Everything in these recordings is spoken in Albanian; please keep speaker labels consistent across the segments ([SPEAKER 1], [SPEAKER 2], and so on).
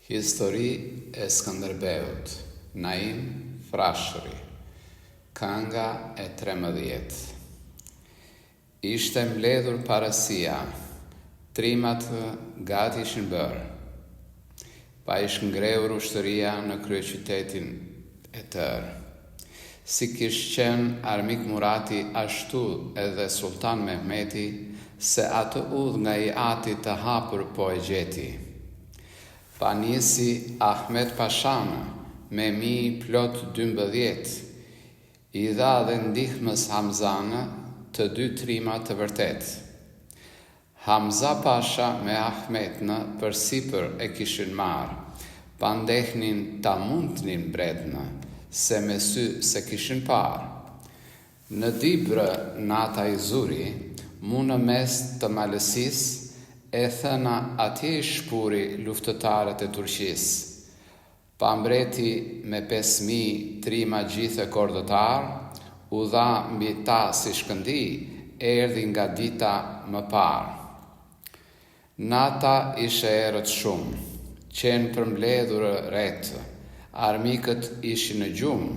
[SPEAKER 1] Histori e Skënderbeut, Naim Frashëri, Kënga e 13. Ishte mbledhur parasia, trimat gati ishin bërë, pa ish ngrehur ushtëria në kryeqytetin e tërë. Si kish qenë Armik Murati, ashtu edhe Sultan Mehmeti, se atë udh nga i ati të hapur po e gjeti. Pa nisi Ahmet Pashanë, me mi plot 12, i dha dhe ndihmës Hamzanë të 2 trima të vërtet. Hamza Pasha me Ahmetnë përsipër e kishin marë, pa ndehnin ta mundnin mbretnë, se me sy se kishin parë. Në Dibrë nata i zuri, mu në mes të malësis, e thëna atje i shpuri luftëtarët e Turqisë. Pa mbreti me 5.000 trima gjithë kordëtar, u dha mbi ta si shkëndi, erdhi nga dita më parë. Nata ishe erët shumë, qenë përmbledhur retë, armikët ishin në gjumë,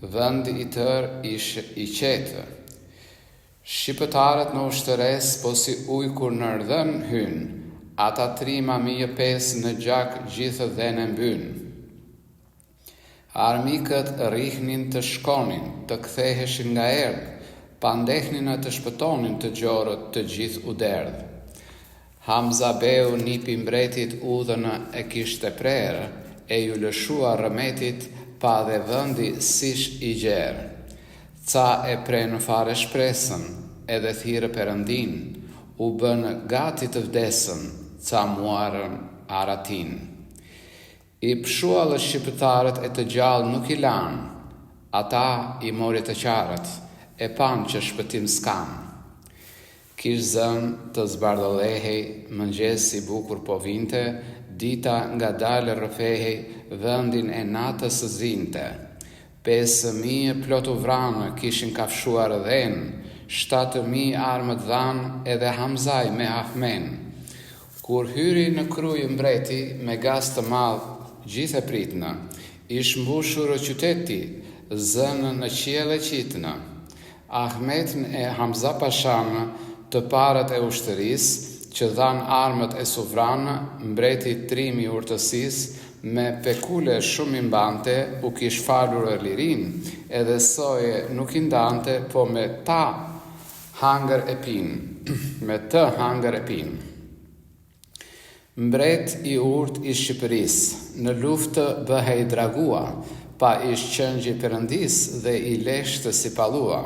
[SPEAKER 1] vëndi i tërë ishte i qetë. Shqipëtarët në ushtëres po si ujë kur në rdhën hynë, ata trima 1.500 në gjak gjithë dhe në mbynë. Armikët rihnin të shkonin, të ktheheshin nga erdhë, pa ndehnin të shpëtonin të gjorët të gjithë u derdhë. Hamza Beu nipi mbretit udhën e kishte prerë, e ju lëshua rëmetit pa dhe vëndi sish i gjerë. Ca e prenë fare shpresën, edhe thirë Perëndin, u bënë gati të vdesën, ca muarën aratin. I pshuallë shqiptarët e të gjallë nuk i lanë, ata i mori të qarët, e panë që shpëtim s'kanë. Kish zënë të zbardhëllehej, mëngjesi bukur po vinte, dita nga dalë rrëfehej, vëndin e natës zinte. 5.000 plotu vranë kishin kafshuar dhenë, 7.000 armët dhanë edhe Hamzaj me Ahmen. Kur hyri në krujë mbreti me gaz të madh gjithë e pritnë, ish mbushur qyteti, zënë në qiell e qitnë. Ahmetën e Hamza Pashanë, të parët e ushtërisë, që dhanë armët e suvranë, mbreti trimi urtësisë, me pekule shumë i mbante, u kish falur e lirin, edhe soje nuk i ndante, po me ta hangër e pinë, me të hangër e pinë. Mbret i urt i Shqipërisë, në luftë bëhej dragua, pa ish qëngji Perëndis dhe i leshtë si palua.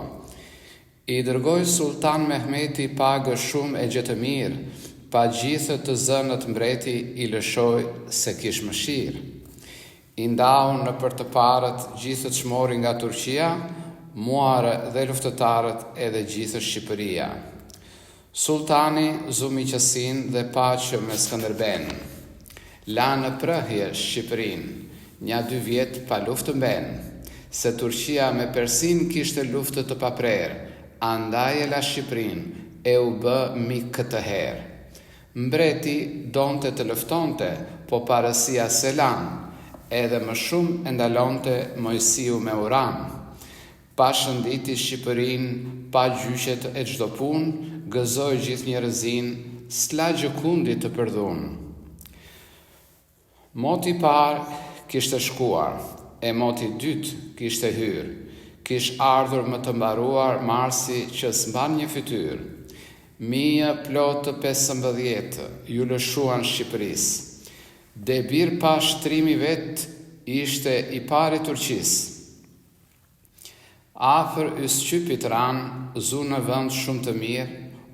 [SPEAKER 1] I dërgoj Sultan Mehmeti pagë shumë e gjetë mirë, pa gjithë të zënët mbreti i lëshoj se kish mëshirë. I ndau në për të parët gjithë të shmori nga Turqia, muarë dhe luftëtarët edhe gjithë Shqipëria. Sultani zumi qësin dhe paqë me Skënderben. La në prëhje Shqipërin, nja 2 vjet pa luftë mben, se Turqia me Persin kishte luftë të paprerë, andaj e la Shqipërin, e u bë mi këtë herë. Mbreti donte të lëftonte, po parasia se lanë, edhe më shumë e ndalonte Mojsiu me Uran. Pa shënditi Shqipërin, pa gjyqet e çdo punë, gëzoi gjithë njerëzin, s'la gjëkundi të përdhun. Moti parë kishte shkuar, e moti dytë kishte hyrë, kish ardhur më të mbaruar Marsi që s'mban një fytyrë. 1.000 plotë 15 ju lëshuan Shqipërisë. Debir pa shtrimi vetë ishte i pari Turqisë. Afër Ysqypit ranë, zu në vend shumë të mirë,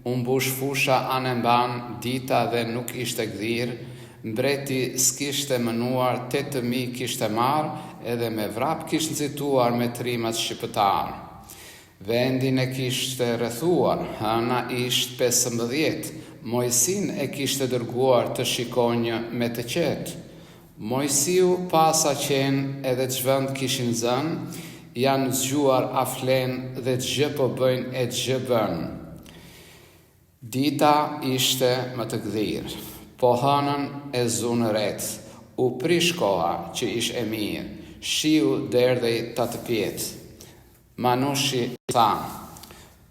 [SPEAKER 1] mbush fusha anë mban, dita dhe nuk ishte gdhirë, mbreti s'kishte mënuar, 8.000 kishte marë, edhe me vrap kishte nxituar me trimat shqiptarë. Vendin e kishte rrethuar, hëna isht 15, Mojsin e kishte dërguar të shikonjë me të qetë. Mojsiu pasa qenë edhe ç'vend kishin zënë, janë zgjuar aflen dhe ç'gjë po bëjnë e ç'gjë bën. Dita ishte më të gdhirë, po hënën e zunë ret, u prish koha që ish e mirë, shiu derdhej ta të pjetë. Manushi tha,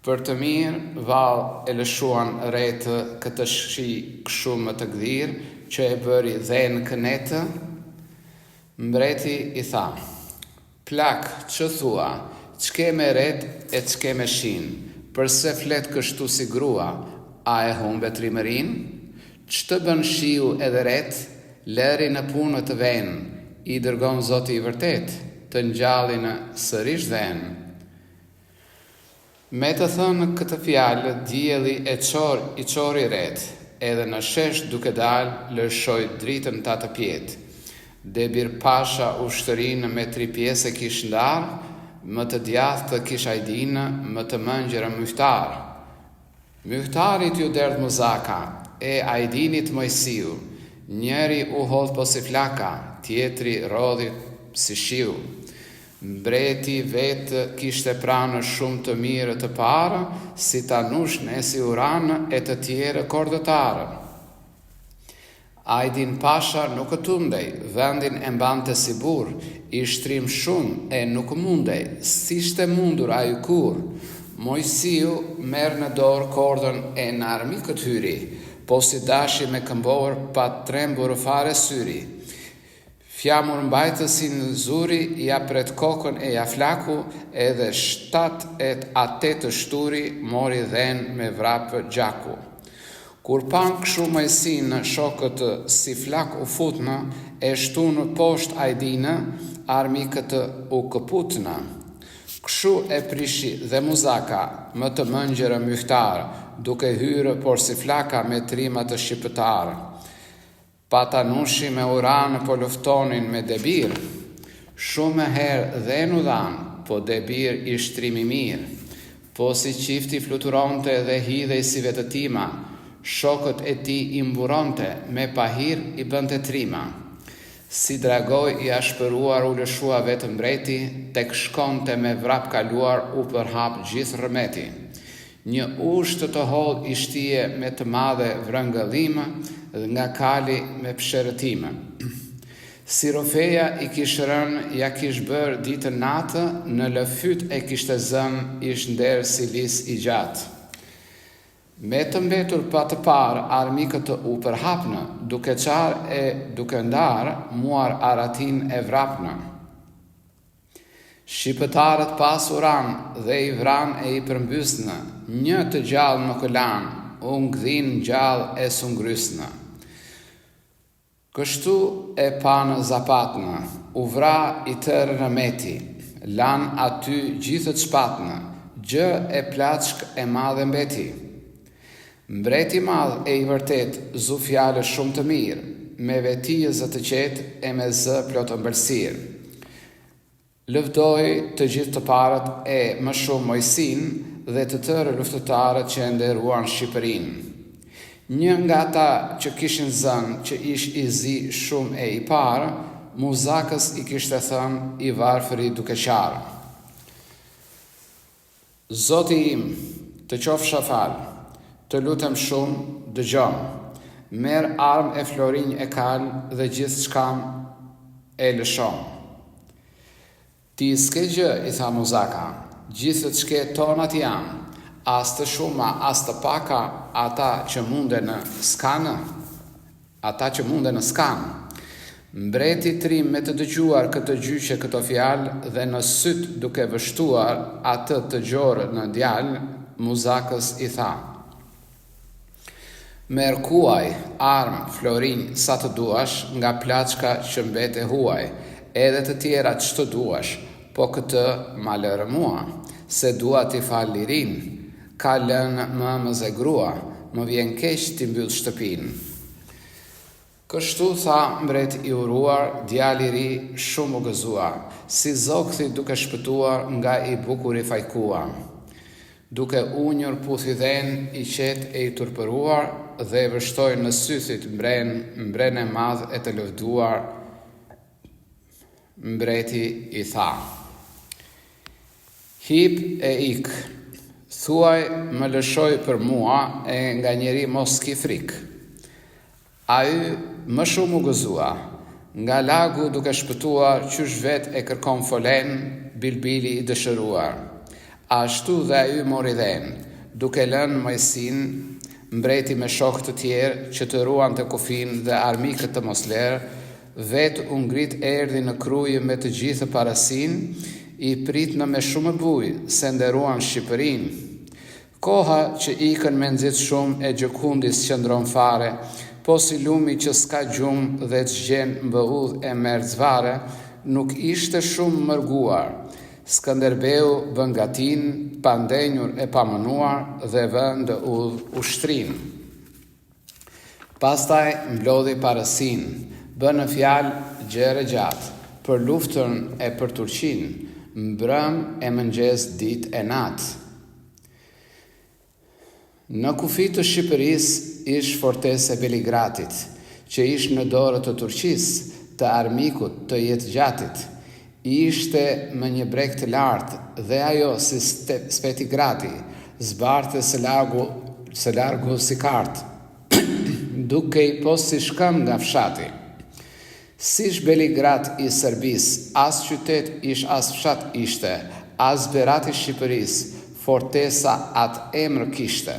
[SPEAKER 1] për të mirë val e lëshuan retë këtë shi këshu më të gdhirë, që e bëri dhenë kënetë. Mbreti i tha, plak, që thua, ç'ke me retë e ç'ke me shinë, përse flet kështu si grua, a e humbe trimërin? Ç'të bën shiu edhe retë, leri në punë të venë, i dërgon Zoti i vërtet, të ngjallin sërish dhenë. Me të thënë këtë fjalë, dielli i çori retë, edhe në shesh duke dalë lëshoi dritën ta të pjetë. Debir Pasha ushtërinë me 3 pjesë kish ndarë, më të djathtë kish Ajdinë, më të mëngjëra Myftar. Myftarit ju derdh Muzaka, e Ajdinit Mojsiu. Njeri u hodh po si flaka, tjetri rodhi si shiu. Mbreti vetë kishte pranë shumë të mirë të parë, si Tanush e si Uranë e të tjerë kordëtarë. Ajdin Pasha nuk tundej, vendin e mbante si burr, i shtrim shumë e nuk mundej, s'ishte mundur ai kur. Mojsiu merr në dorë kordën e në armikët hyri, po si dashi me këmbor pa trembur fare syri. Fjamur mbajtësin zuri, ja pret kokën e ja flaku, edhe 7-8 shturi mori dhen me vrapë gjaku. Kur pan këshu Mojsin shokët si flak u futnë, e shtunë poshtë Ajdinë, armikët u këputnë. Këshu e prishi dhe Muzaka, më të mëngjërë Myftar, duke hyrë por si flaka me trimat të shqiptarë. Pa Tanushi me Uranë po luftonin me Debir, shumë herë dhe në dhanë, po Debir i shtrimi mirë. Po si qifti fluturonte dhe hidhej si vetëtima, shokët e ti i mburonte, me pahir i bënte trima. Si dragoj i ashpëruar u lëshua vetë mbreti, tek shkonte me vrap kaluar u përhap gjithë rëmeti. Një ushtë të holl i shtije me të madhe vrëngëllim, dhe nga kali me pësherëtime. Si rofeja i kishë rënë, ja kishë bërë ditën natë, në lëfyt e kishte zënë, ish nderë si lis i gjatë. Me të mbetur pa të parë, armikët u përhapnë, duke qarë e duke ndarë, muar aratin e vrapnë. Shqipëtarët pas Uranë dhe i vranë e i përmbysnë, një të gjallë nuk lanë, unë gdhin gjallë e su ngrysnë. Kështu e panë zapatnë, u vra i tërë rëmeti, lanë aty gjithët shpatnë, gjë e plaçk e madhe mbeti. Mbreti madh e i vërtet zu fjale shumë të mirë, me vetijë të qetë e me zë plotë mbëlsirë. Lëvdoj të gjithë të parët e më shumë Mojsin dhe të tërë luftëtarët që nderuan Shqipërinë. Një nga ata që kishin zënë që ish i zi shumë e i parë, Muzakës i kishte thënë i varfëri duke qarë. Zoti im, të qofsha falë, të lutem shumë, dëgjom, merë armë e florinj e kalë dhe gjithë shkam e lëshom. Ti s'ke gjë, i tha Muzaka, gjithë të shke tonat janë, as të shuma, as të paka, ata që munde në skanë. Mbreti trim me të dëgjuar këtë gjyqe këto fjalë dhe në syt duke vështuar atë të gjorë në djalë, Muzakës i tha: merë kuaj, armë, florinj, sa të duash, nga plaçka që mbete huaj, edhe të tjera që të duash, po këtë ma lërë mua, se dua t'i fal lirin, ka lënë më e grua, më vjen keq t'i mbyll shtëpin. Kështu tha mbret i uruar, djali i ri shumë u gëzua, si zogthi duke shpëtuar nga i bukur i fajkua. Duke unjur puthi dhen i qet e i turpëruar, dhe vështoj në sythit mbren e madh e të lëvduar, mbreti i tha: hip e ik, thuaj më lëshoj për mua e nga njeri mos ki frik. A y më shumë u gëzua, nga lagu duke shpëtuar qysh vet e kërkon folen, bilbili i dëshëruar. Ashtu dhe ai mori dhen, duke lënë Mojsin, mbreti me shokë të tjerë që të ruan të kufin dhe armikët të moslerë, vetë u ngrit erdhi në kruje me të gjithë parasin, i pritnë me shumë bujë, se nderuan Shqipërinë. Koha që ikën me nxit shumë e Gjokundis qëndron fare, po si lumi që s'ka gjumë dhe të zgjen mbëudh e merr zvare, nuk ishte shumë mërguar. Skënderbeu bën gatin, pa ndenjur e pa mënuar dhe vën ndë udh ushtrin. Pastaj mblodhi parasin, bën në fjalë gjere gjatë, për luftën e për Turqinë, mbrëm e mëngjes ditë e natë. Në kufi të Shqipërisë ish fortesë e Beligradit, që ish në dorë të Turqisë, të armikut të jetëgjatit. Ishte më një breg të lartë dhe ajo si Spetigradi, zbarte së largu si kartë, duke i pos si shkëm nga fshati. Sish Beligrad i Serbis, as qytet ish as fshat ishte, as Berat i Shqipëris, fortesa atë emër kishte.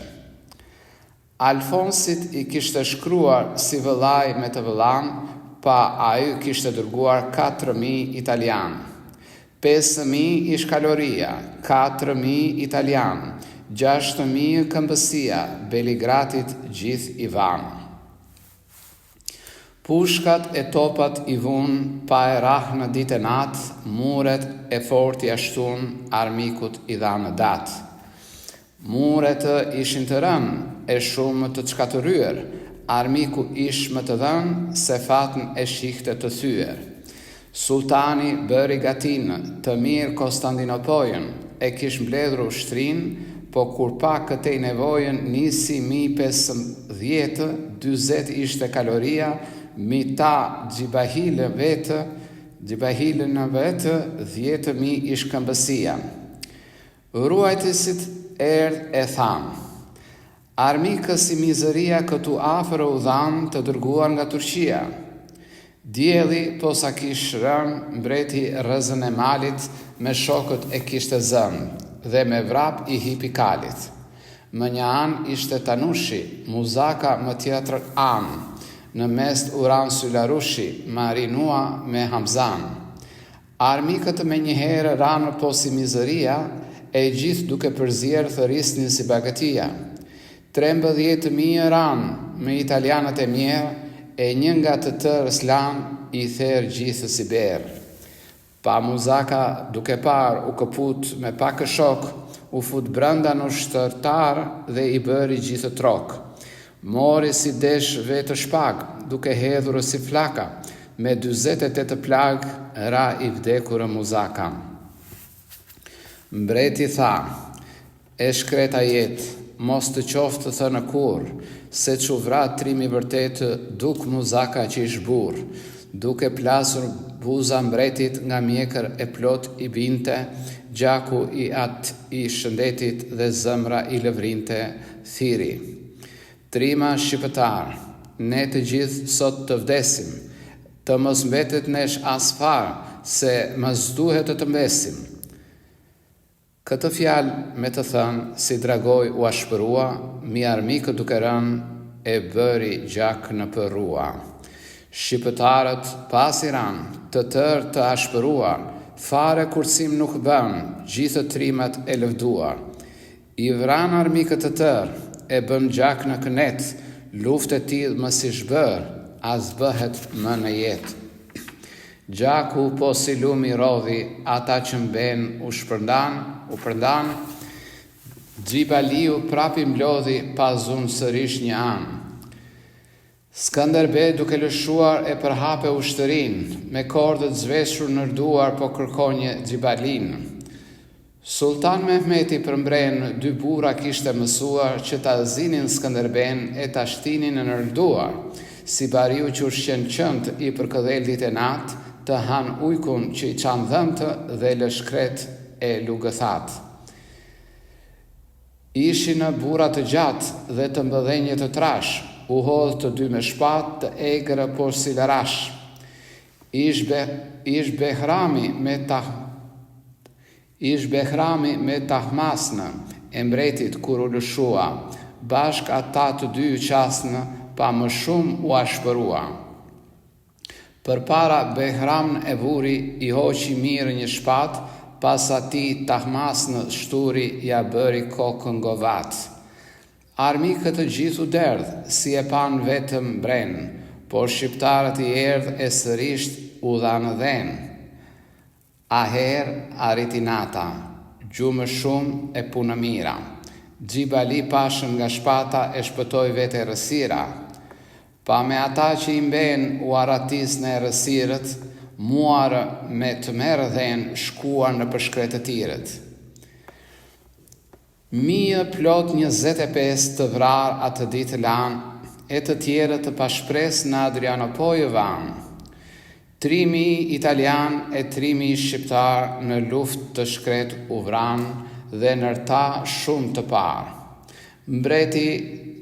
[SPEAKER 1] Alfonsit i kishte shkruar si vëllai me të vëllan, pa ai kishte dërguar 4.000 italian. 5.000 ish Kaloria, 4.000 italian, 6.000 Këmbësia, Beligradit gjithë i vanë. Pushkat e topat i vunë, pa e rah në ditë e natë, muret e forti ashtun, armikut i dha në datë. Muret ishin të rënë, e shumë të çkatërryer, armiku ish më të dhënë, se fatën e shihte të thyer. Sultani bëri gatinë, të mirë Konstantinopojën, e kish mbledhur ushtrin, po kur pa këtej nevojën nisi 1015, 40 ishte Kaloria, mi ta Gjibahilën vetë, 10.000 ish Këmbësia. Ruajtësit erdh e thanë, armikës i mizëria këtu afër u dhanë të dërguar nga Turqia. Dielli posa kish rënë, mbreti rrezën e malit me shokët e kishte zënë, dhe me vrap i hipi kalit. Më një anë ishte Tanushi, Muzaka më tjetër anë, në mes Uran Sylarushi, marinua me Hamzan. Armikët me njëherë ranë posi mizëria, e gjithë duke përzierë thërisnin si bagatia. 13.000 ranë me italianët e mjerë, e një nga të tërë slan i therë gjithë si berë. Pa Muzaka duke parë u këput me pak shok, u fut brenda në shtërtar dhe i bëri gjithë trok. Mori si desh vetë shpag, duke hedhur si flaka, me 48 plag ra i vdekur Muzaka. Mbreti tha, e shkreta jetë, mos të qoftë të thënë kur, se që vra trimi vërtetë duk Muzaka që ish burë, duke plasur buza mbretit nga mjekër e plot i binte, gjaku i atë i shëndetit dhe zëmra i lëvrinte, thiri. Trima shqiptar, ne të gjithë sot të vdesim, të mos mbetet nesh as farë, se mos duhet të mbesim. Këtë fjalë me të thënë, si dragoj u ashpërua, mi armikët duke rënë, e bëri gjak në përrua. Shqiptarët pas i ranë, të tërë të ashpëruar, fare kursim nuk bën, gjithë trimat e lëvduar. I vranë armikët të tërë, e bën gjak në kënet, luft e tillë më si shbër, as bëhet më në jetë. Gjaku po si lumi rodhi, ata që mben u përndan, Gjibaliu prapi mblodhi pa zunë sërish një anë. Skënderbe duke lëshuar e përhape ushtërin, me kordët zveshur nërduar po kërkonje Gjibalin. Sultan Mehmeti përmbren 2 bura kishte mësuar që ta zinin Skënderben e ta shtinin në nërduar, si bariu që ushqen qënt i përkëdheldit e natë, të han ujkun që i qanë dhëmtë dhe lëshkret e lugëthat. Ishi në burat të gjatë dhe të mbëdhenje të trash, u hodhë të 2 me shpat të egrë por si larash. Ish Behrami me Tahmasnë, e mbretit kur u lëshua, bashk ata të dy qasnë, pa më shumë u ashpërua. Përpara Behram e vuri, i hoqi mirë një shpat, pas ati Tahmasnë shturi ja bëri kokën govat. Armikët të gjithu derdh, si e pan vetëm bren, por shqiptarët i erdh e sërisht u dhanë dhen. Aher arriti nata, gjumë shumë e punë mira. Xhibali pashën nga shpata e shpëtoi vete rësira. Pa me ata që i mben u aratis në rësirët, muar me të merë dhen shkuar në përshkretë të tirët. Mia plot 25 të vrar atë ditë lan, e të tjerë të pashpres në Adrianopojë van. 3.000 italian e 3.000 shqiptar në luft të shkret u vran dhe nërta shumë të parë. Mbreti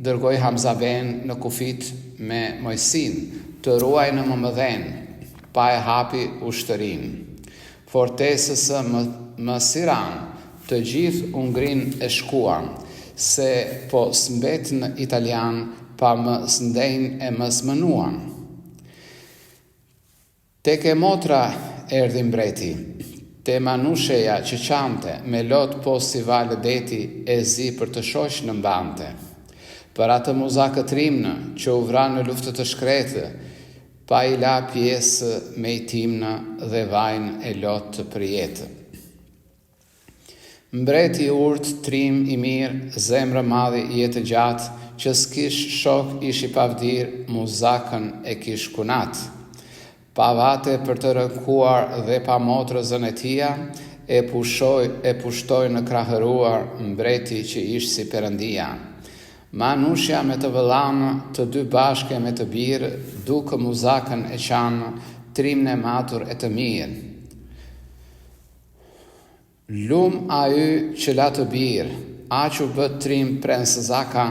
[SPEAKER 1] dërgoi Hamza Ben në kufit me Mojsin të ruaj në Mëmëdhen, pa e hapi ushtërin. Fortesës më Siran, të gjithë u ngrin e shkuan, se po s'mbet në italian pa më s'ndejnë e më s'mënuan. Tek e motra erdhi mbreti, te manusheja që qante me lot po si valë deti e zi për të shosh në mbante. Për atë muzakët rimnë që u vra në luftët të shkretë, pa i la pjesë me i timnë dhe vajnë e lot të përjetë. Mbreti urt, trim i mirë, zemrë madhi jetë gjatë, që s'kish shok ish i pavdir, muzakën e kish kunat. Pa vate për të rënkuar dhe pa motrëzën e tia, e pushtoj në krahëruar mbreti që ish si perëndia. Manushja me të vëllanë, të dy bashke me të birë, duke muzakën e qanë, trimën e matur e të mirë. Lum a y që la të birë, a që bët trim prensë zaka,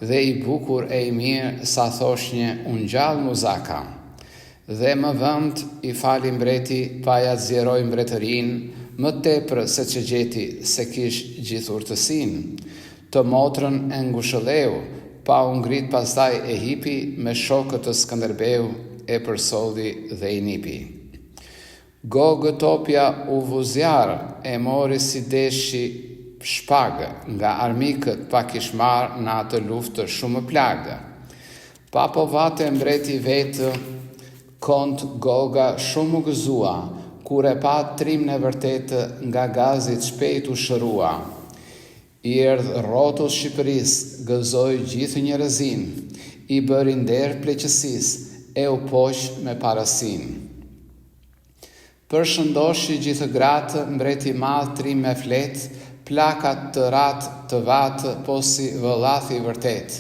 [SPEAKER 1] dhe i bukur e i mirë sa thoshnje unë gjallë muzaka. Dhe më vënd i fali mbreti pa ja zjeroj mbretërin, më tepër se që gjeti se kish gjithur të sin. Të motrën e ngushëlleu, pa u ngrit pastaj e hipi me shokët të Skënderbeu e përsodhi dhe i nipi. Gogëtopja u vuzjarë e mori si deshi shpagë, nga armikët pa kish marë në atë luftë shumë plagë. Pa po vate mbreti vetë, kont Goga shumë u gëzua, kur e pa trim në vërtetë nga gazit shpejt u shërua. I erdh rrotull Shqipëris, gëzoi gjithë njerëzin, i bëri nder pleqësis, e u poq me parasin. Përshëndoshi gjithë gratë, mbreti madh trim me flet, plakat të ratë të vatë, po si vëllathi vërtet.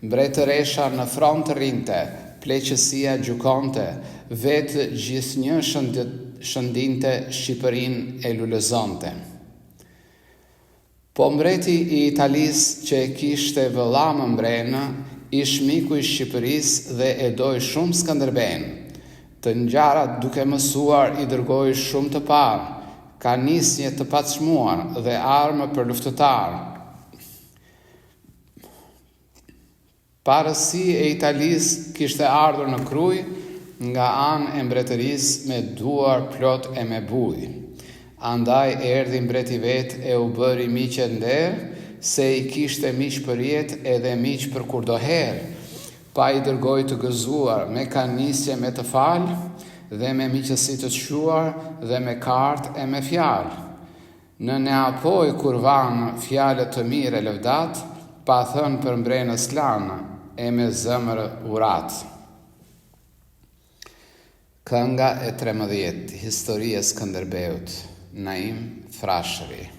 [SPEAKER 1] Mbretëresha në front rinte, pleqësia gjukonte, vetë gjithnjë shëndinte Shqipërin e lulezonte. Po mbreti i Italis që e kishte vëllamë mbrenë, ish miku i Shqipëris dhe e doj shumë Skënderben. Të ngjarat duke mësuar i dërgoi shumë të parë, ka nisje të pacmuar dhe armë për luftëtar. Parësi e Italis kishte ardhur në kruj nga anë e mbretëris me duar plot e me buj. Andaj erdhi mbreti vet e u bëri miq e nder, se i kishte miq për jetë edhe miq për kurdoher. Pa i dërgoi të gëzuar me kanisje me të falë, dhe me miqësi të quar dhe me kartë e me fjalë. Në Neapoj kur vanë fjalët të mire lëvdat, pa thënë për mbrenës lanë, e me zëmër urat. Kënga e 13, Historia e Skënderbeut, Naim Frashëri.